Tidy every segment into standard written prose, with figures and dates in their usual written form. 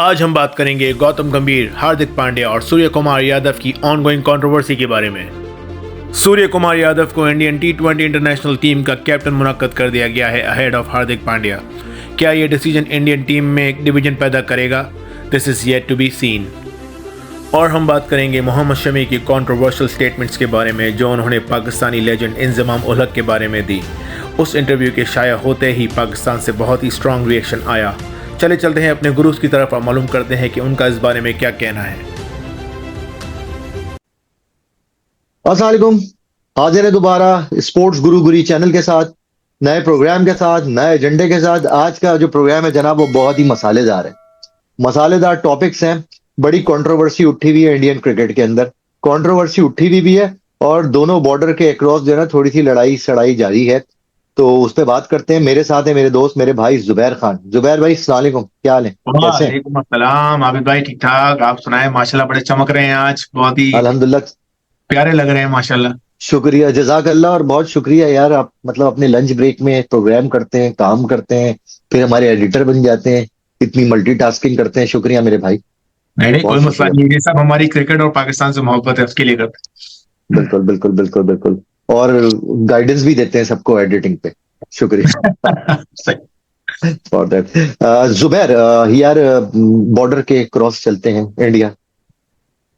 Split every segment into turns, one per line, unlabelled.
आज हम बात करेंगे गौतम गंभीर, हार्दिक पांड्या और सूर्य कुमार यादव की ऑनगोइंग कंट्रोवर्सी के बारे में। सूर्य कुमार यादव को इंडियन टी20 इंटरनेशनल टीम का कैप्टन मुनक्कद कर दिया गया है अहेड ऑफ हार्दिक पांड्या। क्या यह डिसीजन इंडियन टीम में एक डिवीजन पैदा करेगा? This is yet to be seen. और हम बात करेंगे मोहम्मद शमी की कंट्रोवर्शियल स्टेटमेंट्स के बारे में जो उन्होंने पाकिस्तानी लेजेंड इंजमाम उल हक के बारे में दी। उस इंटरव्यू के शाया होते ही पाकिस्तान से बहुत ही स्ट्रॉन्ग रिएक्शन आया। चले चलते हैं अपने गुरुज की तरफ और मालूम करते हैं कि उनका इस बारे में क्या कहना है।
अस्सलाम वालेकुम। हाजिर है दोबारा स्पोर्ट्स गुरु गुरी चैनल के साथ, नए प्रोग्राम के साथ, नए एजेंडे के साथ। आज का जो प्रोग्राम है जनाब वो बहुत ही मसालेदार है। मसालेदार टॉपिक्स हैं। बड़ी कंट्रोवर्सी उठी हुई है इंडियन क्रिकेट के अंदर। कंट्रोवर्सी उठी हुई भी है और दोनों बॉर्डर के अक्रॉस जो है ना थोड़ी सी लड़ाई सड़ाई जारी है। तो उस पर बात करते हैं। मेरे साथ है मेरे दोस्त, मेरे भाई जुबैर खान। जुबैर भाई अस्सलाम वालेकुम, क्या हाल है, कैसे हैं?
वालेकुम अस्सलाम आबिद भाई, ठीक ठाक। आप सुनाए? माशाल्लाह बड़े चमक रहे हैं आज, बहुत ही
अल्हम्दुलिल्लाह।
प्यारे लग रहे हैं माशाल्लाह।
शुक्रिया, जज़ाकल्लाह। और बहुत शुक्रिया यार, आप मतलब अपने लंच ब्रेक में प्रोग्राम करते हैं, काम करते हैं, फिर हमारे एडिटर बन जाते हैं, इतनी मल्टीटास्किंग करते हैं। शुक्रिया मेरे भाई,
नहीं नहीं, कोई
बहुत
मसला
शुक्रिया।
नहीं, ये सब हमारी क्रिकेट और पाकिस्तान से मोहब्बत है, उसके लिए करते
बिल्कुल बिल्कुल बिल्कुल बिल्कुल। और गाइडेंस भी देते हैं सबको एडिटिंग पे। शुक्रिया
हैं। सही।
For that. जुबैर, यार बॉर्डर के क्रॉस चलते हैं। India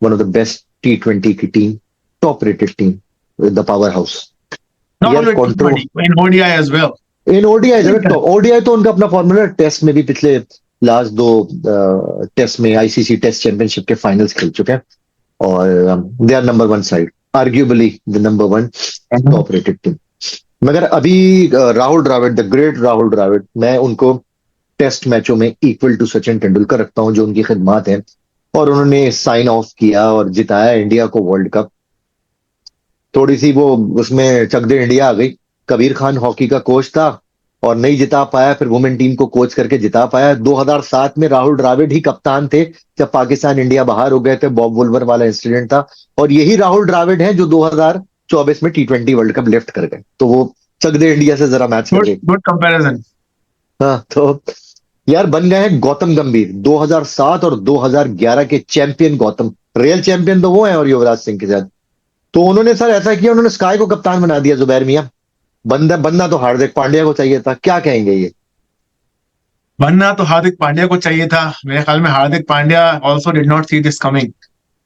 one of the best टी20 की team, top rated team with the power house.
Not
यार
only
कंट्रो
T20, in ODI as well.
In ODI, तो ओडीआई तो उनका अपना फॉर्मूला। टेस्ट में भी पिछले लास्ट दो टेस्ट में आईसीसी टेस्ट चैंपियनशिप के फाइनल्स खेल चुके हैं और they are number one side, arguably the number one top rated team. मगर अभी राहुल द्रविड़, द ग्रेट राहुल द्रविड़, मैं उनको टेस्ट मैचों में इक्वल टू सचिन तेंदुलकर रखता हूं, जो उनकी खिदमात है। और उन्होंने साइन ऑफ किया और जिताया इंडिया को वर्ल्ड कप। थोड़ी सी वो उसमें चक दे इंडिया आ गई। कबीर खान हॉकी का कोच था और नहीं जिता पाया, फिर वुमेन टीम को कोच करके जिता पाया। 2007 में राहुल द्रविड़ ही कप्तान थे जब पाकिस्तान इंडिया बाहर हो गए थे। बॉब वुल्वर वाला इंसिडेंट था और यही राहुल द्रविड़ हैं जो 2024 में टी20 वर्ल्ड कप लिफ्ट कर गए। तो वो चक दे इंडिया से जरा मैच कर
गुड
गए।
Good comparison.
हाँ, तो यार बन गए हैं गौतम गंभीर, 2007 और 2011 के चैंपियन गौतम। रियल चैंपियन तो वो हैं और युवराज सिंह के साथ। तो उन्होंने सर ऐसा किया, उन्होंने स्काई को कप्तान बना दिया। जुबैर मियां, बंदा बनना तो हार्दिक पांड्या को चाहिए था। क्या कहेंगे ये?
बनना तो हार्दिक पांड्या को चाहिए था। मेरे ख्याल में Hardik Pandya also did not see this coming.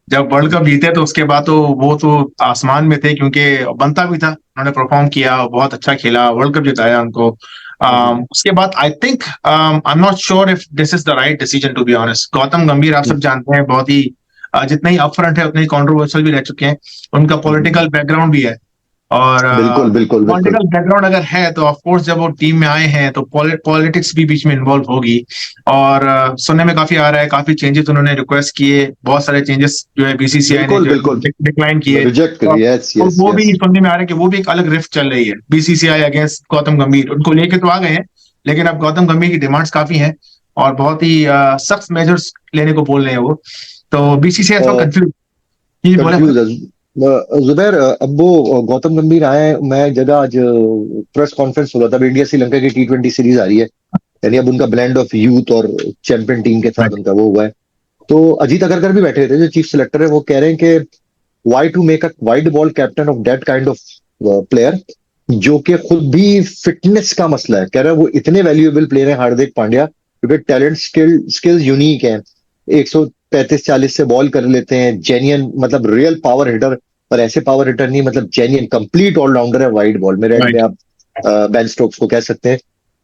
जब वर्ल्ड कप जीते तो उसके बाद तो वो तो आसमान में थे, क्योंकि बनता भी था। उन्होंने परफॉर्म किया, बहुत अच्छा खेला, वर्ल्ड कप जिताया उनको। उसके बाद I think I am not sure if this is the right decision, to be honest. Gautam Gambhir आप सब जानते हैं, बहुत ही जितने ही अपफ्रंट है उतने ही कॉन्ट्रोवर्शियल भी रह चुके हैं। उनका पॉलिटिकल बैकग्राउंड भी है और
बिल्कुल बिल्कुल बिल्कुल।
पॉलिटिकल बैकग्राउंड अगर है तो ऑफ कोर्स जब वो टीम में आए हैं तो पॉलिटिक्स भी बीच में इन्वॉल्व होगी। और सुनने में काफी आ रहा है, काफी चेंजेस उन्होंने रिक्वेस्ट किए, बहुत सारे चेंजेस जो है बीसीसीआई ने
बिल्कुल
जो
बिल्कुल
डिक्लाइन किए।
रिजेक्ट
और
करिए। यस
और
यस
वो भी
यस।
सुनने में आ रहा है कि वो भी एक अलग रिफ्ट चल रही है बीसीसीआई अगेंस्ट गौतम गंभीर। उनको लेके तो आ गए हैं, लेकिन अब गौतम गंभीर की डिमांड्स काफी हैं और बहुत ही सख्त मेजर्स लेने को बोल रहे हैं वो। तो बीसीसीआई थोड़ा कंफ्यूज बोले।
कंफ्यूज है जुबैर। अब वो गौतम गंभीर आए, मैं जगह आज प्रेस कॉन्फ्रेंस हो रहा था। अब इंडिया श्रीलंका की टी20 सीरीज आ रही है, यानी अब उनका ब्लेंड ऑफ यूथ और चैंपियन टीम के साथ उनका वो हुआ है। तो अजीत अगरकर भी बैठे थे जो चीफ सिलेक्टर है। वो कह रहे हैं कि why to make a white ball captain of that kind of player, जो कि खुद भी फिटनेस का मसला है। कह रहे हैं वो इतने वैल्यूएबल प्लेयर है हार्दिक पांड्या, क्योंकि टैलेंट स्किल्स यूनिक है। 135-40 से बॉल कर लेते हैं, जेन्युइन मतलब रियल पावर हिटर। और ऐसे पावर हिटर नहीं, मतलब जेन्युइन कंप्लीट ऑलराउंडर है वाइड बॉल में, रेड में आप बेन स्टोक्स को कह सकते हैं।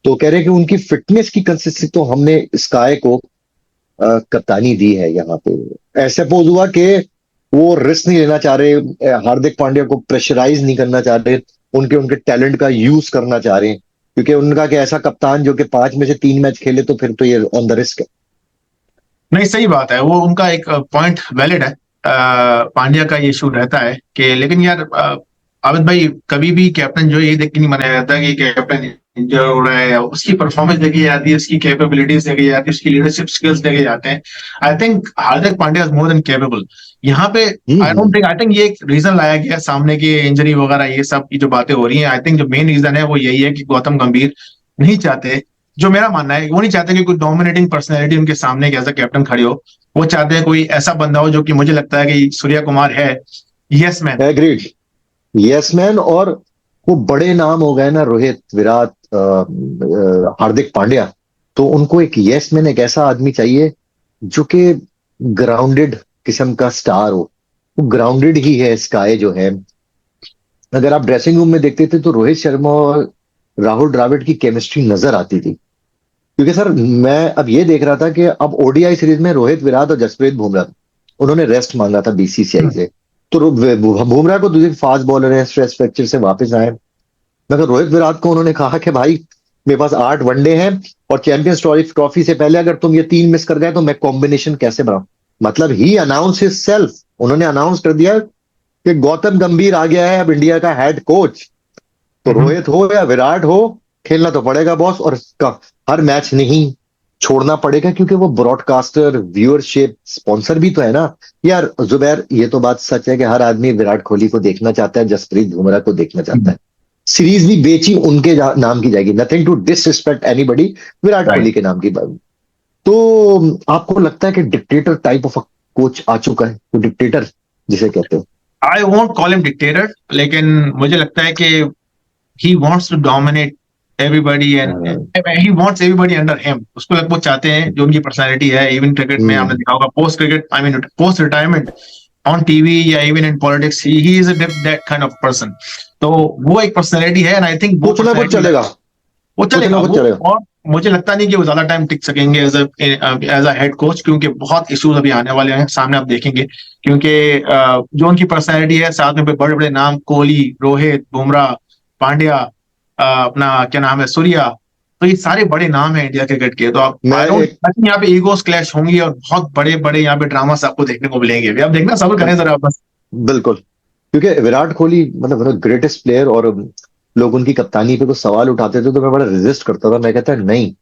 तो कह रहे हैं कि उनकी फिटनेस की कंसिस्टेंसी, तो हमने स्काई को कप्तानी दी है। यहाँ पे ऐसे पोज हुआ कि वो रिस्क नहीं लेना चाह रहे, हार्दिक पांड्या को प्रेशराइज नहीं करना चाह रहे, उनके टैलेंट का यूज करना चाह रहे हैं। क्योंकि उनका कि ऐसा कप्तान जो कि 5 में से 3 मैच खेले तो फिर तो ये ऑन द रिस्क है।
नहीं, सही बात है, वो उनका एक पॉइंट वैलिड है। पांड्या का ये इशू रहता है कि, लेकिन यार आबिद भाई, कभी भी कैप्टन जो ये देख के नहीं बनाया जाता कि कैप्टन इंजर हो रहा है, उसकी परफॉर्मेंस देखी जाती है, उसकी कैपेबिलिटीज देखी जाती है, उसकी लीडरशिप स्किल्स देखे जाते हैं। I think Hardik Pandya is more than capable यहाँ पे। आई थिंक ये एक रीजन लाया गया सामने की इंजरी वगैरह, ये सब की जो बातें हो रही हैं। आई थिंक जो मेन रीजन है वो यही है कि गौतम गंभीर नहीं चाहते जो मेरा मानना है, वो नहीं चाहते कि कोई डोमिनेटिंग पर्सनैलिटी उनके सामने एज अ कैप्टन खड़ी हो। वो चाहते हैं कोई ऐसा बंदा हो जो कि मुझे लगता है कि सूर्या कुमार है, yes man.
Agreed, yes man. और वो बड़े नाम हो गए ना, रोहित, विराट, हार्दिक पांड्या, तो उनको एक यस मैन, एक ऐसा आदमी चाहिए जो कि ग्राउंडेड किस्म का स्टार हो। वो ग्राउंडेड ही है स्काई जो है। अगर आप ड्रेसिंग रूम में देखते थे तो रोहित शर्मा और राहुल द्रविड़ की केमिस्ट्री नजर आती थी। क्योंकि सर मैं अब ये देख रहा था कि अब ओडीआई सीरीज में रोहित, विराट और जसप्रीत बुमराह, उन्होंने रेस्ट मांगा था बीसीसीआई से। तो बुमराह को दूसरे फास्ट बॉलर है, स्ट्रेस फ्रैक्चर से वापस आए, मगर रोहित विराट को उन्होंने कहा कि भाई मेरे पास 8 वनडे हैं और चैंपियंस ट्रॉफी से पहले अगर तुम ये 3 मिस कर गए तो मैं कॉम्बिनेशन कैसे बनाऊं। मतलब ही अनाउंस हिमसेल्फ, उन्होंने अनाउंस कर दिया कि गौतम गंभीर आ गया है अब इंडिया का हेड कोच। तो रोहित हो या विराट हो, खेलना तो पड़ेगा बॉस, और हर मैच नहीं छोड़ना पड़ेगा, क्योंकि वो ब्रॉडकास्टर, व्यूअरशिप, स्पॉन्सर भी तो है ना यार। जुबैर, ये तो बात सच है कि हर आदमी विराट कोहली को देखना चाहता है, जसप्रीत बुमराह को देखना चाहता है। सीरीज भी बेची उनके नाम की जाएगी, nothing to disrespect anybody, Virat Kohli के नाम की बात। तो आपको लगता है कि डिक्टेटर टाइप ऑफ कोच आ चुका है, तो डिक्टेटर जिसे कहते हैं?
I won't call him dictator, लेकिन मुझे लगता है कि he wants to dominate everybody and he wants everybody under him। उसको वो चाहते हैं, जो उनकी पर्सनालिटी है। इवन क्रिकेट में आपने देखा होगा, post cricket, I mean post retirement on TV या even in politics, he is that kind of person. तो वो एक पर्सनालिटी है, एंड आई थिंक वो
कुछ ना कुछ चलेगा,
वो चलेगा। और मुझे लगता नहीं कि वो ज्यादा टाइम टिक सकेंगे एज अ हेड कोच, क्योंकि बहुत इश्यूज अभी आने वाले हैं सामने, आप देखेंगे। क्योंकि जो उनकी पर्सनालिटी है, साथ में बड़े बड़े नाम, कोहली, रोहित, बुमराह, पांड्या, अपना क्या नाम है, सूर्या, तो ये सारे बड़े नाम है इंडिया क्रिकेट के। तो आप यहाँ पे ईगोस क्लैश होंगी और बहुत बड़े बड़े यहाँ पे ड्रामास आपको देखने को मिलेंगे। अब देखना, सब्र करें जरा बस।
बिल्कुल, क्योंकि विराट कोहली मतलब ग्रेटेस्ट प्लेयर, और लोग उनकी कप्तानी पे कुछ सवाल उठाते थे तो मैं बड़ा रेजिस्ट करता था। मैं कहता नहीं,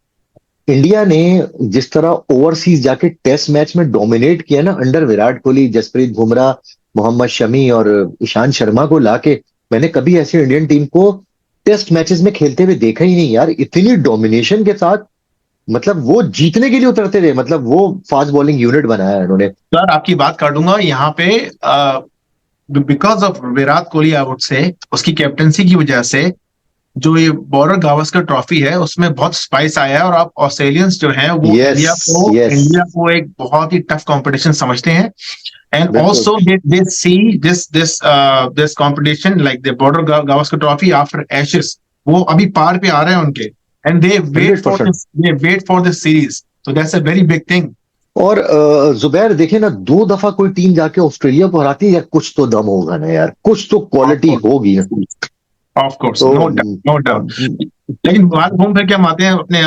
इंडिया ने जिस तरह ओवरसीज जाके टेस्ट मैच में डोमिनेट किया ना अंडर विराट कोहली, जसप्रीत बुमराह, मोहम्मद शमी और ईशांत शर्मा को लाके, मैंने कभी ऐसी इंडियन टीम को टेस्ट मैचेस में खेलते हुए देखा ही नहीं यार, इतनी डोमिनेशन के साथ। मतलब वो जीतने के लिए उतरते थे, मतलब वो फास्ट बॉलिंग यूनिट बनाया है उन्होंने।
सर आपकी बात कर दूंगा यहाँ पे, because of Virat Kohli I would say, उसकी कैप्टनसी की वजह से जो ये बॉर्डर गावस्कर ट्रॉफी है उसमें बहुत स्पाइस आया है। और आप ऑस्ट्रेलियंस जो हैं वो इंडिया को एक बहुत ही टफ कंपटीशन समझते हैं। And also they see this competition like the border Gavaskar Trophy after Ashes, वो अभी पार पे आ रहे हैं उनके, and they wait for this series, so that's a very big thing।
और जुबैर देखे ना, 2 दफा कोई टीम जाके ऑस्ट्रेलिया को हराती है यार, कुछ तो दम होगा ना यार, कुछ तो क्वालिटी होगी।
Of course, no doubt. लेकिन बात घूम फिर के हम आते हैं अपने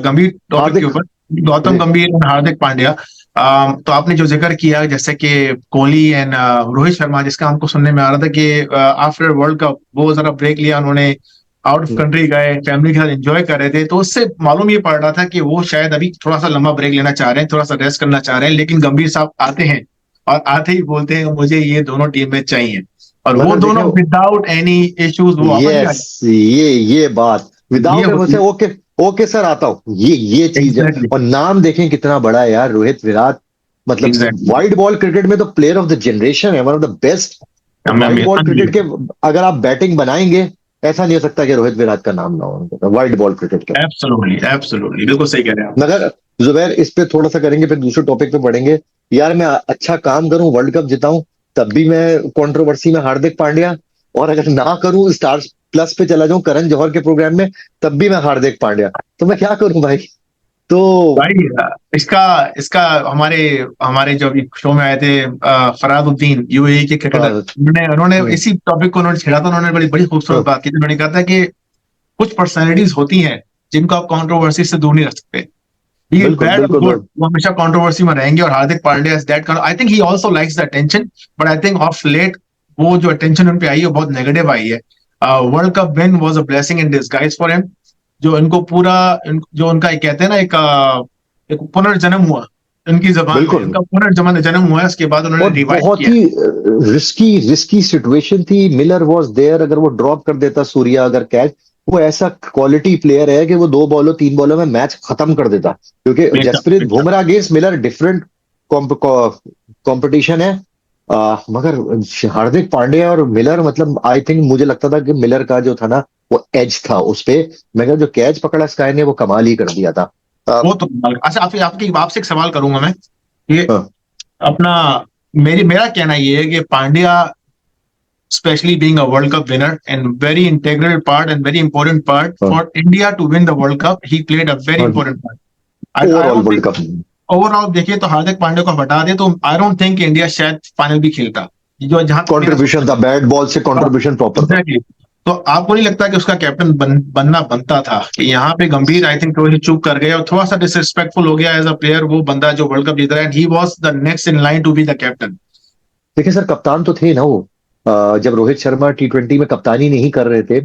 गंभीर टॉपिक के ऊपर, गौतम गंभीर और हार्दिक पांड्या। तो आपने जो जिक्र किया, जैसे कि कोहली एंड रोहित शर्मा, जिसका हमको सुनने में आ रहा था कि आफ्टर वर्ल्ड कप वो जरा ब्रेक लिया उन्होंने, आउट ऑफ कंट्री गए, फैमिली के साथ एंजॉय कर रहे थे। तो उससे मालूम ये पड़ रहा था कि वो शायद अभी थोड़ा सा लंबा ब्रेक लेना चाह रहे हैं, थोड़ा सा रेस्ट करना चाह रहे हैं। लेकिन गंभीर साहब आते हैं और आते ही बोलते हैं मुझे ये दोनों टीम में चाहिए, और वो दोनों विदाउट एनी इश्यूज वो
ये बात विदाउट ओके सर आता हूँ, ये चीज है। और नाम देखें कितना बड़ा है यार, रोहित, विराट, मतलब वाइड बॉल क्रिकेट में तो प्लेयर ऑफ द जनरेशन है, one of the best. Wide ball cricket के अगर आप बैटिंग बनाएंगे, ऐसा नहीं हो सकता कि रोहित विराट का नाम ना हो वाइड बॉल क्रिकेट के।
एब्सोल्युटली बिल्कुल सही कह रहे हैं आप।
मगर जुबैर इस पे थोड़ा सा करेंगे, फिर दूसरे टॉपिक पे बढ़ेंगे। यार मैं अच्छा काम करूं, वर्ल्ड कप जिताऊं, तब भी मैं कंट्रोवर्सी में हार्दिक पांड्या, और अगर ना करूं, स्टार प्लस पे चला जाऊं करण जौहर के प्रोग्राम में, तब भी मैं हार्दिक पांड्या। तो मैं क्या करूं भाई? तो
भाई इसका हमारे जो शो में आए थे फरादुद्दीन, यूएई के क्रिकेटर, उन्होंने इसी टॉपिक को उन्होंने छेड़ा था। उन्होंने बड़ी खूबसूरत बात की थी। उन्होंने कहा था कि कुछ पर्सनैलिटीज होती हैं जिनको आप कंट्रोवर्सी से दूर नहीं रख सकते। वो हमेशा कंट्रोवर्सी में रहेंगे, और Hardik Pandya is that. I think he also likes the attention, but I think of late वो जो अटेंशन उन पे आई है बहुत नेगेटिव आई है। World cup win was a blessing in disguise for him. जो इनको पूरा जो उनका कहते हैं ना, एक पुनर्जन्म हुआ उनकी जबान में, उनका पुनर्जन्म हुआ है। उसके बाद उन्होंने रिवाइव
बहुत ही रिस्की सिचुएशन थी। मिलर वाज देयर, अगर वो ड्रॉप कर देता सूर्या अगर कैच, वो ऐसा क्वालिटी प्लेयर है कि वो 2 बॉलों 3 बॉलों में मैच खत्म कर देता, क्योंकि
बेशक,
जसप्रीत
बेशक।
Bumrah against Miller different competition है। मगर हार्दिक पांड्या और मिलर, मतलब आई थिंक मुझे लगता था कि मिलर का जो था ना वो एज था उस पे, मगर जो कैच पकड़ा स्काई ने वो कमाल ही कर दिया था।
वो तो अच्छा, आपकी आपसे एक सवाल करूंगा मैं, ये
हाँ,
अपना मेरा कहना ये है कि Pandya, especially being a World Cup winner and very integral part and very important part
हाँ,
for India to win the World Cup, he played a very
हाँ,
important part. I
overall
don't
world
think
cup.
Overall देखिए तो हार्दिक पांड्या को हटा दे तो I don't think India शायद final भी खेलता, जो जहां तक मेरा
कंट्रीब्यूशन था, बैट बॉल से कंट्रीब्यूशन प्रॉपर था।
एग्जैक्टली। तो आपको नहीं लगता कि उसका कैप्टन बनना बनता था कि यहाँ पे गंभीर आई थिंक थोड़ी सी चूक कर गए और थोड़ा सा डिसरिस्पेक्टफुल हो गया एज अ प्लेयर, वो बंदा जो वर्ल्ड कप जीत रहा है and he was the next in line to be the captain.
देखिए सर, कप्तान तो थे ना वो। जब रोहित शर्मा T20 में कप्तानी नहीं कर रहे थे,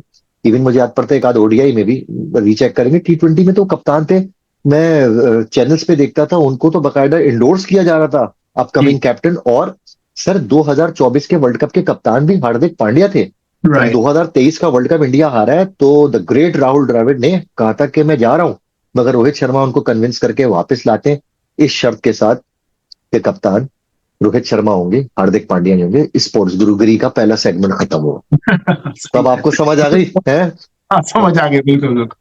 इवन मुझे याद पड़ता है एक आध ओडीआई में भी, रीचेक करेंगे, T20 में तो कप्तान थे। मैं चैनल्स पे देखता था उनको, तो बकायदा इंडोर्स किया जा रहा था अपकमिंग कैप्टन। और सर 2024 के वर्ल्ड कप के कप्तान भी हार्दिक पांड्या थे। जब
राइट।
2023 का वर्ल्ड कप इंडिया हारा है तो द ग्रेट राहुल द्रविड़ ने कहा था कि मैं जा रहा हूं, मगर रोहित शर्मा उनको कन्विंस करके वापस लाते हैं, इस शर्त के साथ कि कप्तान रोहित शर्मा होंगे, हार्दिक पांड्या नहीं होंगे। स्पोर्ट्स गुरुगिरी का पहला सेगमेंट खत्म हुआ।
सही
तब
है।
आपको समझ आ गई है।
हाँ, समझ आ गया, बिल्कुल बिल्कुल।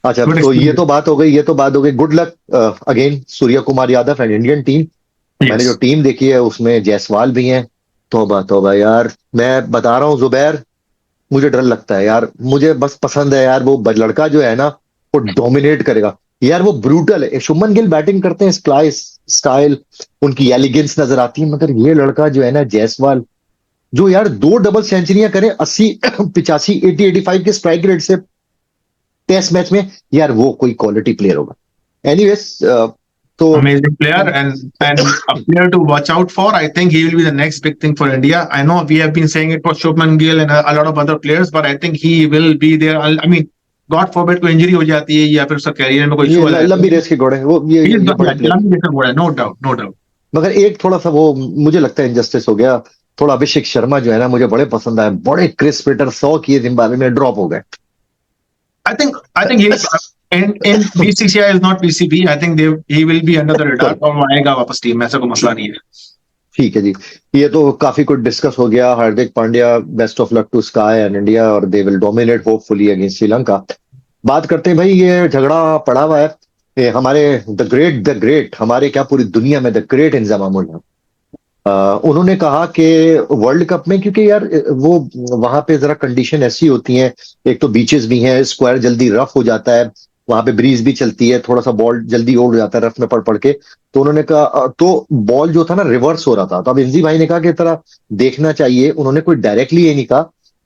अच्छा,
गुड
तो ये
एक्सपीरियंस।
तो बात हो गई, ये तो बात हो गई। Good luck again Surya Kumar Yadav and Indian team. मैंने
यस।
जो टीम देखी है उसमें जायसवाल भी हैं। तौबा तौबा यार, मैं बता रहा हूँ जुबैर, मुझे डर लगता है यार। मुझे बस पसंद है यार वो लड़का जो है ना, वो डोमिनेट करेगा यार। वो ब्रूटल है। शुभमन गिल बैटिंग करते हैं, स्टाइल उनकी एलिगेंस नजर आती है, मगर ये लड़का जो है ना जायसवाल, जो यार 2 डबल सेंचुरियां करे 80 85 80 85 के स्ट्राइक रेट से टेस्ट मैच में, यार वो कोई क्वालिटी प्लेयर होगा। एनीवेज, तो
Amazing player and a player to watch out for. I think he will be the next big thing for India. I know we have been saying it for Shubman Gill and a lot of other players, but I think he will be there. I mean, God forbid कोई injury हो जाती है या फिर उसका career में कोई
ये
इशू आ जाता
लंबी
है,
रेस के घोड़े हैं वो,
he is
ये बड़े
the
प्लेयर।
लंबी रेस का, नो डाउट, नो डाउट।
मगर एक थोड़ा सा वो मुझे लगता है इंजस्टिस हो गया। थोड़ा अभिषेक शर्मा जो है ना, मुझे बड़े पसंद आए। बड़े क्रिस पीटर 100 किए जिम्बाब्वे में, ड्रॉप हो गए।
I think he in BCCI is not BCB. I think he will be under the radar और वो आएगा वापस टीम में, ऐसा कोई मसला नहीं है।
ठीक है जी। ये तो काफी कुछ डिस्कस हो गया। Hardik Pandya, best of luck to Sky and India, और they will dominate hopefully against Sri Lanka. बात करते हैं भाई, ये झगड़ा पड़ा हुआ है। ये हमारे द ग्रेट, हमारे क्या पूरी दुनिया में द ग्रेट इंजमाम उल हक, उन्होंने कहा कि वर्ल्ड कप में, क्योंकि यार वो वहां पे जरा कंडीशन ऐसी होती हैं, एक तो बीचेस भी हैं, स्क्वायर जल्दी रफ हो जाता है, वहां पे ब्रीज भी चलती है, थोड़ा सा बॉल जल्दी उड़ जाता है रफ में पड़ पड़ के। तो उन्होंने कहा तो बॉल जो था ना रिवर्स हो रहा था। तो अब इंजी भाई ने कहा कि तरह देखना चाहिए। उन्होंने कोई डायरेक्टली ये नहीं कहा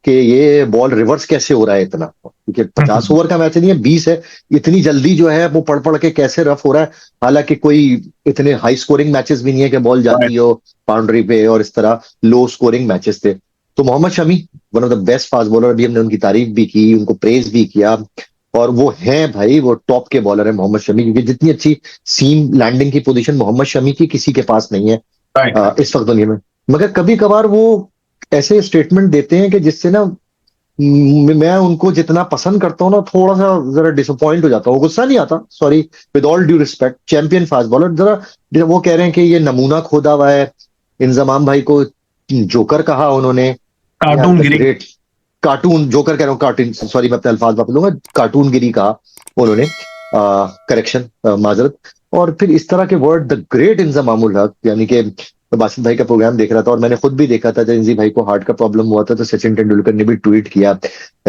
कि ये बॉल रिवर्स कैसे हो रहा है इतना, क्योंकि 50 ओवर का मैच नहीं है, 20 है। इतनी जल्दी जो है वो पड़ पड़ के कैसे रफ हो रहा है। हालांकि कोई इतने हाई स्कोरिंग मैचेस भी नहीं है कि बॉल जाती हो बाउंड्री पे, और इस तरह लो स्कोरिंग मैचेस थे। तो Mohammed Shami, one of the best fast bowler, अभी हमने उनकी तारीफ भी की, उनको प्रेज भी किया, और वो हैं भाई, वो टॉप के बॉलर है मोहम्मद शमी, क्योंकि जितनी अच्छी सीम लैंडिंग की पोजीशन मोहम्मद शमी की किसी के पास नहीं है इस वक्त दुनिया में। मगर कभी कभार वो ऐसे स्टेटमेंट देते हैं कि जिससे ना मैं उनको जितना पसंद करता हूँ ना, थोड़ा सा जरा डिसअपॉइंट हो जाता हूँ। गुस्सा नहीं आता, sorry, with all due respect, champion fast bowler, जरा वो कह रहे हैं कि ये नमूना खोदा हुआ है। इंजमाम भाई को जोकर कहा उन्होंने,
कार्टून गिरी।
ग्रेट कार्टून, जोकर कह रहा हूँ, कार्टून, सॉरी मैं अपने अल्फाज वापरूंगा, कार्टून गिरी कहा उन्होंने, करेक्शन, माजरत। और फिर इस तरह के word, the great Inzamam ul Haq, यानी कि बासित भाई का प्रोग्राम देख रहा था और मैंने खुद भी देखा था, जब इंजी भाई को हार्ट का प्रॉब्लम हुआ था तो सचिन तेंदुलकर ने भी ट्वीट किया।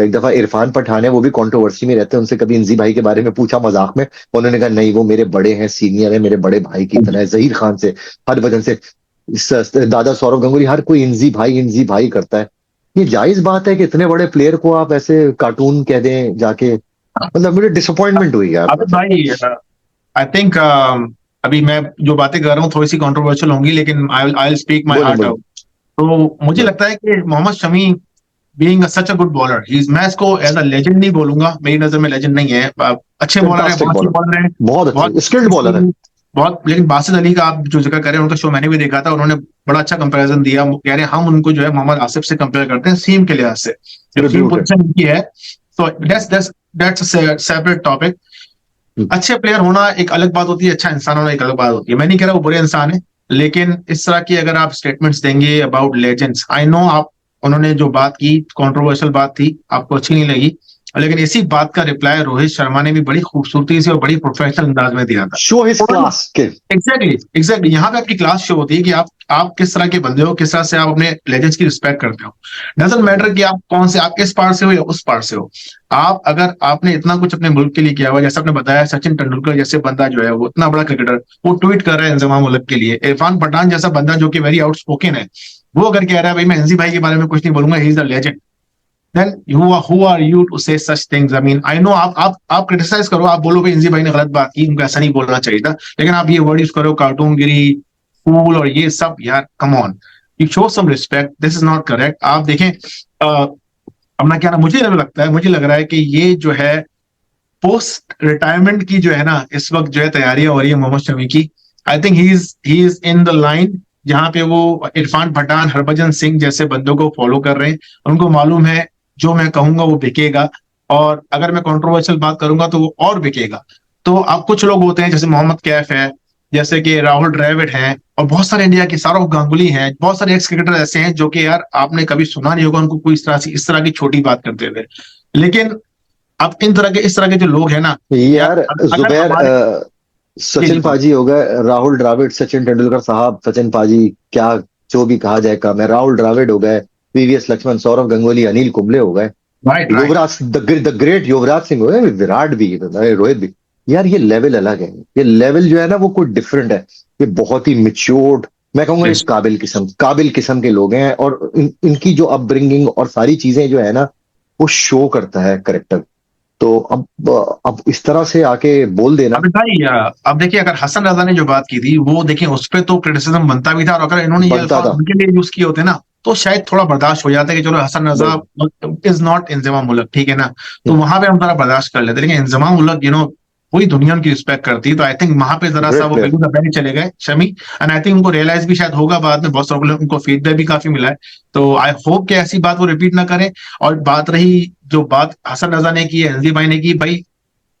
एक दफा इरफान पठान है, वो भी कंट्रोवर्सी में रहते हैं, उनसे कभी इंजी भाई के बारे में पूछा मजाक में, उन्होंने कहा नहीं वो मेरे बड़े हैं, सीनियर है, मेरे बड़े भाई की तरह है। जहीर खान से, हरभजन से, दादा सौरव गंगुली, हर कोई इंजी भाई करता है। ये जायज बात है कि इतने बड़े प्लेयर को आप ऐसे कार्टून कह दें जाके? मतलब मुझे डिसअपॉइंटमेंट हुई यार।
अबे भाई, आई थिंक अभी मैं जो बातें कर रहा हूँ थोड़ी सी कंट्रोवर्शियल होंगी, लेकिन आई विल स्पीक माय
बोलो
हार्ट
बोलो।
आउट। तो मुझे लगता है कि Mohammed Shami being such a good bowler, मैं इसको एज अ लेजेंड नहीं बोलूंगा, मेरी नजर में लेजेंड नहीं है। अच्छे बॉलर है,
फैंटास्टिक
बहुत अच्छे
बॉलर,
बॉलर है,
बहुत
बहुत
अच्छे स्किल्ड बॉलर है।
बहुत। लेकिन बासित अली का आप जो जिक्र कर रहे हैं, उनका शो मैंने भी देखा था, उन्होंने बड़ा अच्छा कंपैरिजन दिया। कह रहे हैं हम उनको जो है मोहम्मद आसिफ से कंपेयर करते हैं सीम के लिहाज से, जो सीम
ट्रिब्यूट है।
पोजीशन उनकी है सो दैट्स सेपरेट टॉपिक।
हम्म।
अच्छे प्लेयर होना एक अलग बात होती है, अच्छा इंसान होना एक अलग बात होती है। मैं नहीं कह रहा वो बुरे इंसान है, लेकिन इस तरह की अगर आप स्टेटमेंट्स देंगे अबाउट लेजेंड्स, आई नो आप, उन्होंने जो बात की कंट्रोवर्शियल बात थी, आपको अच्छी नहीं लगी, लेकिन इसी बात का रिप्लाई रोहित शर्मा ने भी बड़ी खूबसूरती से और बड़ी प्रोफेशनल अंदाज में दिया था।
शो हिज क्लास के
एग्जैक्टली यहाँ पे आपकी क्लास शो होती है कि आप किस तरह के बंदे हो, किस तरह से आप अपने लेजेंड्स की रिस्पेक्ट करते हो। डजंट मैटर कि आप कौन से, आप किस पार्ट से हो या उस पार्ट से हो। आप अगर आपने इतना कुछ अपने मुल्क के लिए किया हुआ, जैसे आपने बताया सचिन तेंदुलकर जैसे बंदा जो है वो इतना बड़ा क्रिकेटर, वो ट्वीट कर रहा है इंजमाम मुल्क के लिए। इरफान पठान जैसा बंदा जो कि वेरी आउटस्पोकन है, वो अगर कह रहा है भाई मैं एनजी भाई के बारे में कुछ नहीं बोलूंगा, ही is the legend, then who are you to say such things? I mean, I know आप क्रिटिसाइज करो, आप बोलो भाई इंजी भाई ने गलत बात की, उनको ऐसा नहीं बोलना चाहिए था, लेकिन आप ये वर्ड यूज करो कार्टून गिरी, फूल और ये सब, यार come on, you show some respect, this is not correct. आप देखें अपना क्या ना, मुझे लग रहा है कि ये जो है पोस्ट रिटायरमेंट की जो है ना इस वक्त जो है तैयारियां हो रही है मोहम्मद शमी की। आई think he is in the line जहां पे वो इरफान पठान, हरभजन सिंह जैसे बंदों को फॉलो कर रहे हैं। उनको मालूम है जो मैं कहूंगा वो बिकेगा, और अगर मैं कंट्रोवर्शियल बात करूंगा तो वो और बिकेगा। तो अब कुछ लोग होते हैं जैसे मोहम्मद कैफ है, जैसे कि राहुल द्रविड़ हैं, और बहुत सारे इंडिया के सौरव गांगुली हैं, बहुत सारे एक्स क्रिकेटर ऐसे हैं जो कि यार आपने कभी सुना नहीं होगा उनको कोई इस तरह की छोटी बात करते हुए। लेकिन अब इस तरह के जो लोग हैं ना
यार,
अगर
जुबैर, सचिन पाजी हो गए, राहुल द्रविड़, सचिन तेंदुलकर साहब, सचिन पाजी, क्या जो भी कहा जाए कम है, राहुल द्रविड़ हो गए, वीवीएस लक्ष्मण, सौरव गंगुली, अनिल कुंबले हो गए,
right
Yuvraj, the great Yuvraj Singh हो गए, विराट भी, रोहित भी। यार ये लेवल अलग है, ये लेवल जो है ना वो कोई डिफरेंट है। ये बहुत ही मिच्योर्ड, मैं कहूंगा
Yes.
काबिल किस्म के लोग हैं, और इनकी जो अपब्रिंगिंग और सारी चीजें जो है ना वो शो करता है करेक्टर। तो अब इस तरह से आके बोल देना।
अभी भाई अब देखिए, अगर हसन रजा ने जो बात की थी वो देखिए उस पर तो क्रिटिसिज्म बनता भी था, और अगर इन्होंने ये
बनता
अल्फाज
था।
उनके लिए यूज किए होते ना तो शायद थोड़ा बर्दाश्त हो जाता है कि चलो हसन रजा इज नॉट इंजमाम मुल्क, ठीक है ना, तो वहां पे हम थोड़ा बर्दाश्त कर लेते, लेकिन इंजमाम मुल्क पूरी दुनिया उनकी रिस्पेक्ट करती है। तो आई थिंक वहां पे जरा सा
ग्रेट
वो
प्लेयर।
बिल्कुल पहले चले गए शमी, एंड आई थिंक उनको रियलाइज भी शायद होगा बाद में, बहुत सारे उनको फीडबैक भी काफी मिला है। तो आई होप कि ऐसी बात वो रिपीट ना करें। और बात रही जो बात हसन रजा ने की, एनजी भाई ने की, भाई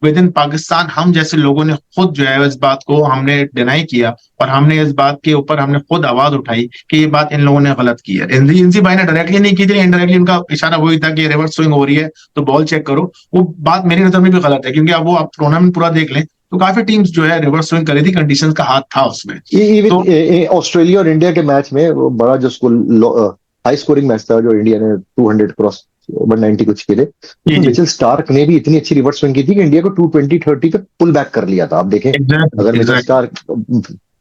विद इन पाकिस्तान हम जैसे लोगों ने खुद जो है इस बात को हमने डिनाई किया, और हमने इस बात के ऊपर हमने खुद आवाज उठाई कि ये बात इन लोगों ने गलत की है। इंजी भाई ने डायरेक्टली नहीं की थी, इनडायरेक्टली उनका इशारा वही था कि रिवर्स स्विंग हो रही है तो बॉल चेक करो। वो बात मेरी नजर में भी गलत है, क्योंकि अब वो आप टूर्नामेंट पूरा देख लें तो काफी टीम्स जो है रिवर्स स्विंग करी थी, कंडीशंस का हाथ था उसमें। तो
ऑस्ट्रेलिया और इंडिया के मैच में वो बड़ा जो हाई स्कोरिंग मैच था, जो इंडिया ने 200 क्रॉस 190 कुछ के लिए,
जी जी
मिचेल स्टार्क ने भी इतनी अच्छी रिवर्स स्विंग की थी कि इंडिया को 220-30 पे पुल बैक कर लिया था। आप देखें, अगर मिचेल
एग्जैक्टली।
स्टार्क,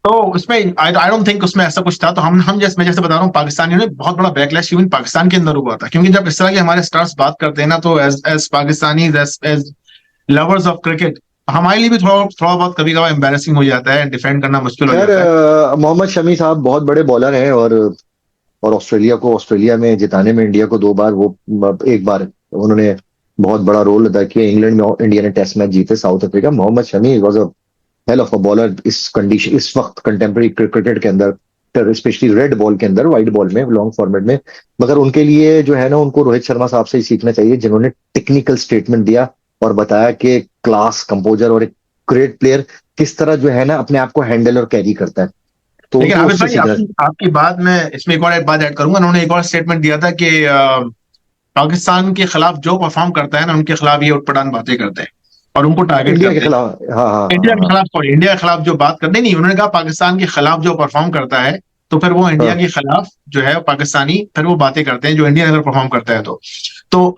तो उसमें आई डोंट थिंक उसमें ऐसा कुछ था। तो हम जैसे मैं जैसे बता रहा हूँ, पाकिस्तानियों ने बहुत बड़ा बैकलैश इवन पाकिस्तान के अंदर हुआ था, क्योंकि जब इस तरह के हमारे स्टार्स बात करते हैं ना, तो as Pakistani, as lovers of cricket, हमारे लिए भी थोड़ा बहुत कभी कभार एम्बैरेसिंग हो जाता है, डिफेंड करना मुश्किल हो
खैर,
जाता है।
मोहम्मद शमी साहब बहुत बड़े बॉलर हैं, और ऑस्ट्रेलिया में जिताने में इंडिया को 2 बार, वो एक बार उन्होंने बहुत बड़ा रोल अदा किया। इंग्लैंड में इंडिया ने टेस्ट मैच जीते South Africa. Mohammed Shami was a hell of a bowler इस वक्त कंटेम्प्रेरी क्रिकेट के अंदर, स्पेशली रेड बॉल के अंदर, व्हाइट बॉल में, लॉन्ग फॉर्मेट में। मगर उनके लिए जो है ना, उनको रोहित शर्मा साहब से ही सीखना चाहिए, जिन्होंने टेक्निकल स्टेटमेंट दिया और बताया कि क्लास, कंपोजर और एक ग्रेट प्लेयर किस तरह जो है ना अपने आप को हैंडल और कैरी करता है। तो
लेकिन
उनको
हामिद
उससे
भाई,
सीखना।
आपकी बात में इसमें एक और बात ऐड करूंगा। उन्होंने एक और स्टेटमेंट दिया था कि पाकिस्तान के खिलाफ जो परफॉर्म करता है ना, उनके खिलाफ ये उटपटांग बातें करते हैं और उनको टारगेट
इंडिया के
करते हैं।
खिलाफ, हाँ हाँ
इंडिया
हाँ
के
हाँ
खिलाफ, सॉरी, इंडिया के खिलाफ जो बात करते नहीं, उन्होंने कहा पाकिस्तान के खिलाफ जो परफॉर्म करता है तो फिर वो इंडिया
हाँ।
के खिलाफ जो है पाकिस्तानी फिर वो बातें करते हैं, जो इंडिया अगर परफॉर्म करता है तो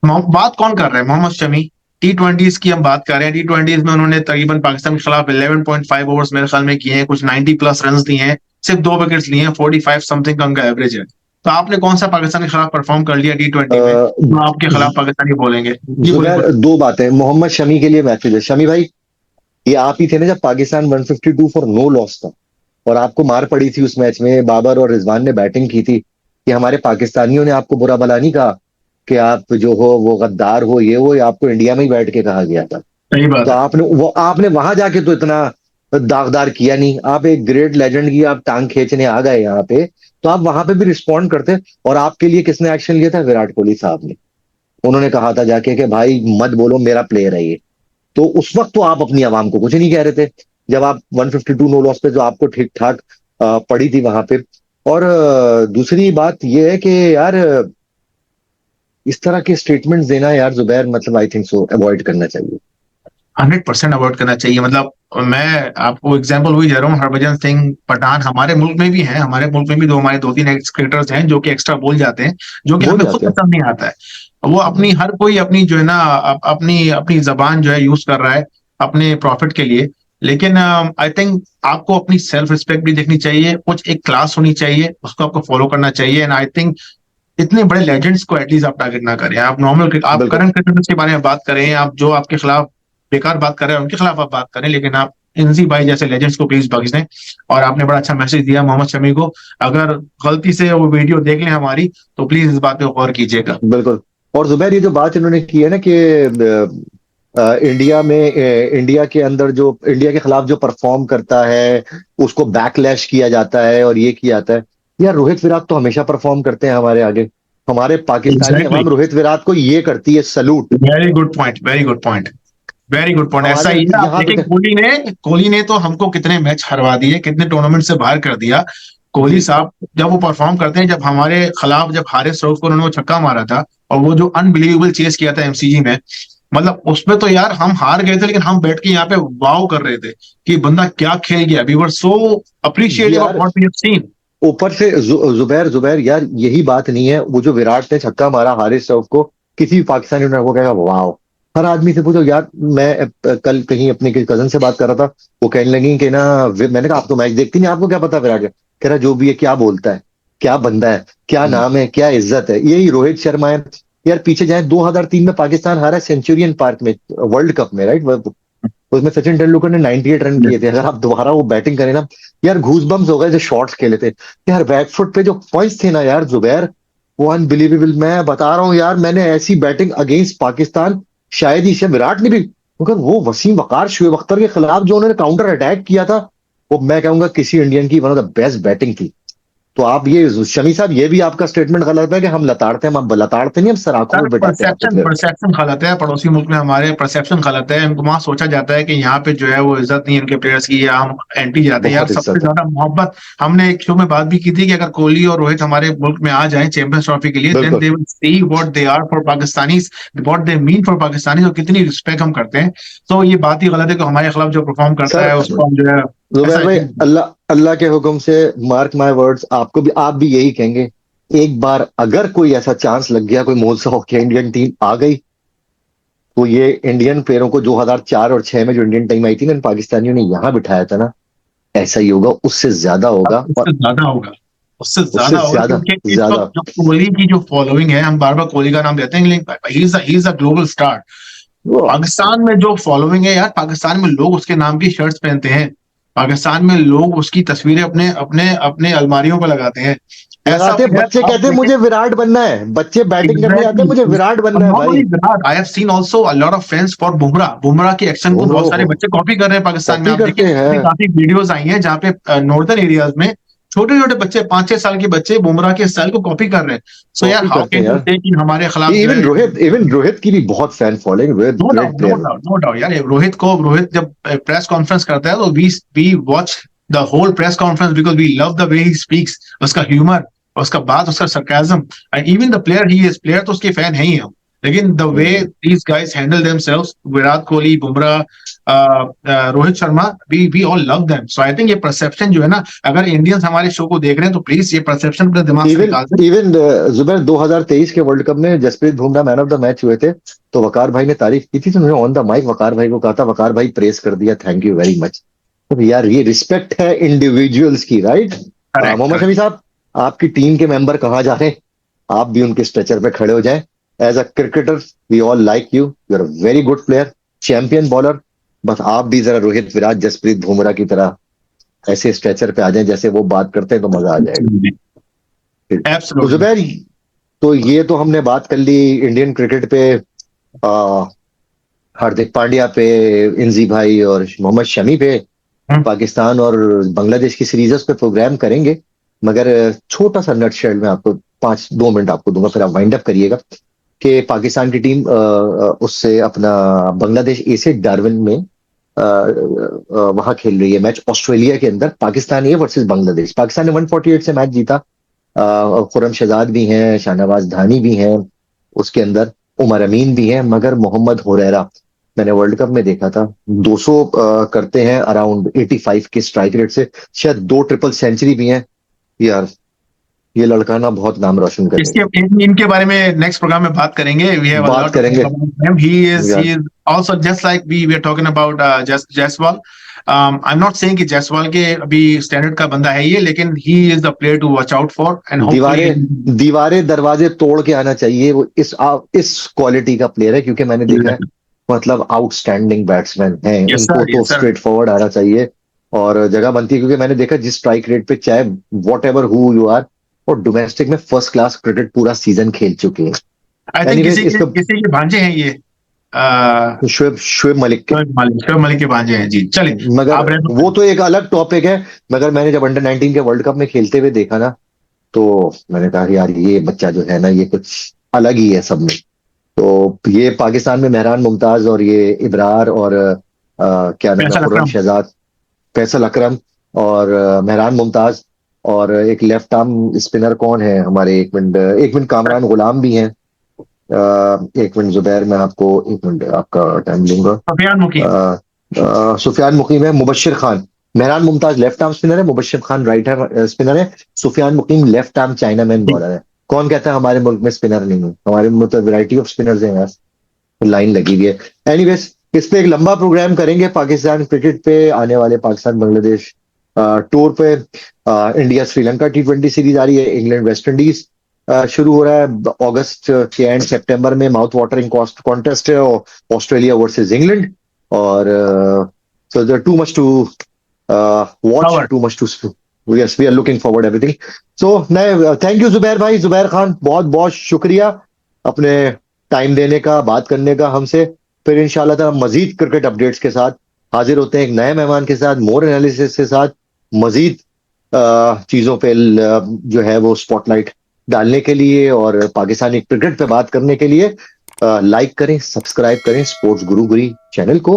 बात कौन कर रहा है? मोहम्मद शमी। T20s की हम बात कर रहे हैं। T20s में उन्होंने तकरीबन पाकिस्तान के खिलाफ 11.5 ओवर्स मेरे ख्याल में किए हैं, कुछ 90 प्लस रन दिए हैं, सिर्फ 2 विकेट्स लिए हैं, 45 समथिंग का उनका एवरेज है। तो आपने कौन सा पाकिस्तान के खिलाफ परफॉर्म कर लिया T20 में जो आपके खिलाफ पाकिस्तानी बोलेंगे? जी बोले
जुबैर, 2 बातें मोहम्मद शमी के लिए मैसेज है। शमी भाई, ये आप ही थे ना जब पाकिस्तान 152 फॉर नो लॉस था, और आपको मार पड़ी थी उस मैच में, बाबर और रिजवान ने बैटिंग की थी, कि हमारे पाकिस्तानियों ने आपको बुरा भला नहीं कहा कि आप जो हो वो गद्दार हो, ये वो, आपको इंडिया में ही बैठ के कहा गया था।
सही बात
तो
है।
आपने वहां जाके तो इतना दागदार किया नहीं। आप एक ग्रेट लेजेंड की आप टांग खींचने आ गए यहाँ पे, तो आप वहां पे भी रिस्पॉन्ड करते। और आपके लिए किसने एक्शन लिया था? विराट कोहली साहब ने। उन्होंने कहा था जाके कि भाई मत बोलो मेरा प्लेयर है ये। तो उस वक्त तो आप अपनी आवाम को कुछ नहीं कह रहे थे, जब आप 152 नो लॉस पे जो आपको ठीक ठाक पड़ी थी वहां पे। और दूसरी बात ये है कि यार इस तरह के स्टेटमेंट्स देना यार जुबैर, मतलब आई थिंक सो अवॉइड करना चाहिए।
100% अवॉइड करना चाहिए। मतलब मैं आपको एग्जांपल वही दे रहा हूँ, हरभजन सिंह पठान हमारे मुल्क में भी हैं, हमारे मुल्क में भी हमारे दो तीन एक्स क्रिकेटर्स हैं जो कि एक्स्ट्रा बोल जाते हैं, जो कि
बोल
हमें खुद
जाते हैं।
पसंद नहीं आता है। वो अपनी हर कोई अपनी जो है ना अपनी अपनी जबान जो है यूज कर रहा है अपने प्रॉफिट के लिए। लेकिन आई थिंक आपको अपनी सेल्फ रिस्पेक्ट भी देखनी चाहिए, कुछ एक क्लास होनी चाहिए, उसको आपको फॉलो करना चाहिए। एंड आई थिंक इतने बड़े लेजेंड्स को एटलीस्ट आप टारगेट ना करें। आप नॉर्मल आप
बिल्कुल
करंट क्रिकेटर्स के बारे में बात करें, आप जो आपके खिलाफ बेकार बात कर रहे हैं उनके खिलाफ आप बात करें, लेकिन आप इनजी भाई जैसे लेजेंड्स को प्लीज बख्श दें। और आपने बड़ा अच्छा मैसेज दिया मोहम्मद शमी को, अगर गलती से वो वीडियो देख लें हमारी तो प्लीज इस बात पे गौर कीजिएगा।
बिल्कुल। और जुबैर ये जो बात इन्होंने की है ना कि इंडिया में इंडिया के अंदर जो इंडिया के खिलाफ जो परफॉर्म करता है उसको बैकलैश किया जाता है और ये किया जाता है। यार रोहित विराट तो हमेशा परफॉर्म करते हैं हमारे आगे। हमारे पाकिस्तानी
एग्जैक्टली,
अवाम रोहित विराट को ये करती है salute.
Very good point, very good point, very good point. ऐसा
हमारे
ही है, आप
यहाँ
देखें
पे
कोहली ने तो हमको कितने मैच हरवा दिए, कितने टूर्नामेंट से बाहर कर दिया। कोहली
जी
साहब जब वो परफॉर्म करते हैं, जब हमारे खिलाफ जब हारिस रऊफ को उन्होंने वो छक्का मारा था और वो जो अनबिलीवेबल चेस किया था एमसीजी में, मतलब उसमें तो यार हम हार गए थे, लेकिन हम बैठ के यहाँ पे वाव कर रहे थे कि बंदा क्या खेल गया। We were so appreciative of
यार
व्हाट वी हैव सीन।
ऊपर से जुबैर जुबैर यार यही बात नहीं है, वो जो विराट ने छक्का मारा हारिस रऊफ को, किसी भी पाकिस्तानी ने वो कहेगा वाह। हर आदमी से पूछो यार। मैं कल कहीं अपने कजन से बात कर रहा था, वो कहने लगी कि ना मैंने कहा आप तो मैच देखती नहीं, आपको क्या पता विराट का? कह रहा जो भी है क्या बोलता है, क्या बंदा है, क्या नाम है, क्या इज्जत है। यही रोहित शर्मा है। यार पीछे जाए 2003 में पाकिस्तान हारा सेंचुरियन पार्क में वर्ल्ड कप में, राइट? उसमें सचिन तेंदुलकर ने 98 रन किए थे। अगर आप दोबारा वो बैटिंग करें ना, यार घूस बम्स हो गए जो शॉट्स खेले थे। यार बैकफुट पे जो पॉइंट्स थे ना यार जुबैर, वो अनबिलीवेबल। मैं बता रहा हूँ यार, मैंने ऐसी बैटिंग अगेंस्ट पाकिस्तान शायद ही से विराट ने भी, मगर वो वसीम वकार शुएब अख्तर के खिलाफ जो उन्होंने काउंटर अटैक किया था, वो मैं कहूंगा किसी इंडियन की one of the best batting थी। तो आप ये शमी साहब, ये भी आपका स्टेटमेंट गलत है कि हम लताड़ते हैं। हम लताड़ते नहीं, हम सराखों
सर
में बिठाते हैं आपके
परसेप्शन
प्लेयर।
परसेप्शन गलत है, पड़ोसी मुल्क में हमारे परसेप्शन गलत है। उनको वहां सोचा जाता है कि यहाँ पे जो है वो इज्जत नहीं है उनके प्लेयर्स की, या हम एंटी जाते हैं। यार
बहुत
सबसे
इज्जत है।
ज्यादा मोहब्बत, हमने एक शो में बात भी की थी कि अगर कोहली और रोहित हमारे मुल्क में आ जाएं चैंपियंस ट्रॉफी के लिए, देन
बिल्कुल।
They will see what they are for Pakistanis, what they mean for Pakistanis, और कितनी रिस्पेक्ट हम करते हैं। तो ये बात ही गलत है कि हमारे खिलाफ जो परफॉर्म करता
सर
है उसको हम जो है
जुबैर
ऐसा।
भाई, अल्लाह अल्लाह के हुक्म से मार्क माय वर्ड्स, आपको भी आप भी यही कहेंगे। एक बार अगर कोई ऐसा चांस लग गया, कोई मोल सा होके इंडियन टीम आ गई, तो ये इंडियन प्लेयरों को 2004 और 6 में जो इंडियन टीम आई थी ना, इन पाकिस्तानियों ने यहाँ बिठाया था ना, ऐसा ही होगा, उससे ज्यादा होगा।
उससे
और
ज्यादा होगा, उससे
उससे
ज्यादा होगा,
ज्यादा
क्योंकि इस
ज्यादा।
वक्त जो कोहली की जो फॉलोइंग है, हम बार बार कोहली का नाम लेते हैं लेकिन he is a global star.
वो
पाकिस्तान में जो फॉलोइंग है यार, पाकिस्तान में लोग उसके नाम की शर्ट्स पहनते हैं, पाकिस्तान में लोग उसकी तस्वीरें अपने अपने अपने अलमारियों पर लगाते हैं। ऐसा
लगाते
प्लेयर
बच्चे
आप
कहते हैं
देखें।
मुझे विराट बनना है, बच्चे बैटिंग करने आते हैं, मुझे
एग्जैक्टली,
विराट बनना है
नॉट
भाई।
Only Virat, I have seen also a lot of fans for Bumrah. Bumrah के एक्शन को बहुत सारे
हो
बच्चे कॉपी कर रहे हैं पाकिस्तान में।
कॉपी
आप देखें
करते हैं।
काफी वीडियोस आई हैं जहाँ पे नॉर्दर्न एरियाज में छोटे छोटे बच्चे, 5-6 साल के बच्चे बुमराह के स्टाइल को कॉपी कर रहे हैं। सो यार
कॉपी
हाउ
करते हैं
कैन यू
यार।
से कि हमारे खिलाफ जो
इवन
है।
रोहित, की भी बहुत fan following. Rohit
no
great
doubt, no
player.
Doubt, no doubt यार। रोहित जब प्रेस कॉन्फ्रेंस करता है तो we watch the whole press conference because we love the way he speaks, उसका ह्यूमर, उसका बात, उसका sarcasm. And even the player he is, player तो उसके फैन है ही हम, लेकिन the way these guys handle themselves, Virat Kohli, Bumrah, Rohit Sharma, we all love them. So I think ये परसेप्शन जो है ना, अगर इंडियंस हमारे शो को देख रहे हैं तो प्लीज ये परसेप्शन अपने दिमाग से
इवन
निकाल दें।
इवन जुबैर 2023 के वर्ल्ड कप में Jasprit Bumrah man of the match हुए थे, तो वकार भाई ने तारीफ की थी, तो उन्होंने ऑन द माइक वकार भाई को कहा था, वकार भाई प्रेस कर दिया, थैंक यू वेरी मच। तो यार ये रिस्पेक्ट है इंडिविजुअल्स की, right?
Correct,
Mohammed
correct.
Shami साहब, आपकी टीम के मेंबर कहाँ जा रहे हैं? आप भी उनके स्ट्रेचर पे खड़े हो जाएं। As a cricketer we all like you, you are a very good player, champion bowler. बस आप भी जरा रोहित विराट जसप्रीत बुमराह की तरह ऐसे स्ट्रेचर पे आ जाएं जैसे वो बात करते हैं, तो मजा आ जाएगा। तो
एब्सोल्युटली।
जुबैर, तो ये तो हमने बात कर ली इंडियन क्रिकेट पे, आ, हार्दिक पांड्या पे, इंजी भाई और मोहम्मद शमी पे। पाकिस्तान और बांग्लादेश की सीरीज पे प्रोग्राम करेंगे, मगर छोटा सा नटशेल में आपको 5-2 मिनट आपको दूंगा, फिर आप वाइंड अप करिएगा। कि पाकिस्तान की टीम उससे अपना बांग्लादेश ए से डार्विन में वहां खेल रही है मैच ऑस्ट्रेलिया के अंदर। Pakistan A versus Bangladesh. पाकिस्तान ने 148 से मैच जीता। खुर्रम शहजाद भी हैं, शाहनवाज धानी भी हैं उसके अंदर, उमर अमीन भी हैं, मगर मोहम्मद हुरैरा मैंने वर्ल्ड कप में देखा था 200 करते हैं अराउंड 85 के स्ट्राइक रेट से, शायद 2 ट्रिपल सेंचुरी भी हैं। यार ये लड़का ना बहुत नाम रोशन
इसके
करेगा।
इनके बारे में नेक्स्ट प्रोग्राम में बात करेंगे। वी हैव अ
बात
लॉट
करेंगे
हिम।
यार।
He is also just like we are talking about Jaiswal. I am not saying कि जायसवाल के अभी स्टैंडर्ड का बंदा है ये, लेकिन he is the player to watch out for and hopefully.
दीवारें दरवाजे तोड़ के आना चाहिए वो, इस क्वालिटी का प्लेयर है, क्योंकि मैंने देखा है मतलब आउटस्टैंडिंग बैट्समैन हैं।
यस
इनको
सर,
तो
यस सर।
स्ट्रेट फॉरवर्ड आना चाहिए और जगह बनती है, क्योंकि मैंने देखा जिस स्ट्राइक रेट पे, चाहे whatever who you are, और डोमेस्टिक में फर्स्ट क्लास क्रिकेट पूरा सीजन खेल चुके हैं।
आई थिंक
एनीवेज इसका
किसी के भांजे हैं ये,
शुएब मलिक के,
शोएब मलिक के भांजे हैं जी। चलिए
मगर
आप रह
वो तो एक अलग टॉपिक है। मगर मैंने जब अंडर 19 के वर्ल्ड कप में खेलते हुए देखा ना, तो मैंने कहा यार ये बच्चा जो है ना, ये कुछ अलग ही है सब में। तो ये पाकिस्तान में मेहरान मुमताज और ये इब्रार और क्या नाम है,
फैसल
खुर्रम
अकरम।
शहजाद, फैसल अकरम और मेहरान मुमताज, और एक लेफ्ट आर्म स्पिनर कौन है हमारे, एक मिनट कामरान गुलाम भी हैं। एक मिनट जुबैर, मैं आपको एक मिनट आपका टाइम लूंगा।
सफियान मुकीम।
सुफियान मुकीम है, Mubasir Khan. Mehran Mumtaz left arm spinner है, Mubasir Khan right arm spinner है, Sufiyan Muqeem left arm chinaman bowler है। कौन कहता है हमारे मुल्क में स्पिनर नहीं है? हमारे मुल्क में वैरायटी ऑफ स्पिनर्स हैं यार, लाइन लगी हुई है। एनीवेज इस पे एक लंबा प्रोग्राम करेंगे पाकिस्तान क्रिकेट पे, आने वाले पाकिस्तान बांग्लादेश टूर पे। इंडिया श्रीलंका T20 सीरीज आ रही है, इंग्लैंड वेस्ट इंडीज शुरू हो रहा है अगस्त के एंड, सितंबर में माउथ वाटरिंग कॉन्टेस्ट है, ऑस्ट्रेलिया वर्सेस इंग्लैंड। और so there too much to watch, too much too, yes we are looking forward everything. So मैं थैंक यू जुबैर भाई, जुबैर खान, बहुत बहुत शुक्रिया अपने टाइम देने का, बात करने का हमसे। फिर इंशाल्लाह ताला मजीद क्रिकेट अपडेट्स के साथ हाजिर होते हैं, एक नए मेहमान के साथ, मोर एनालिसिस के साथ, मजीद चीजों पे जो है वो स्पॉटलाइट डालने के लिए और पाकिस्तानी क्रिकेट पे बात करने के लिए। लाइक करें, सब्सक्राइब करें स्पोर्ट्स गुरु गुरी चैनल को।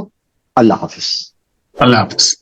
अल्लाह हाफिज।
अल्लाह हाफिज।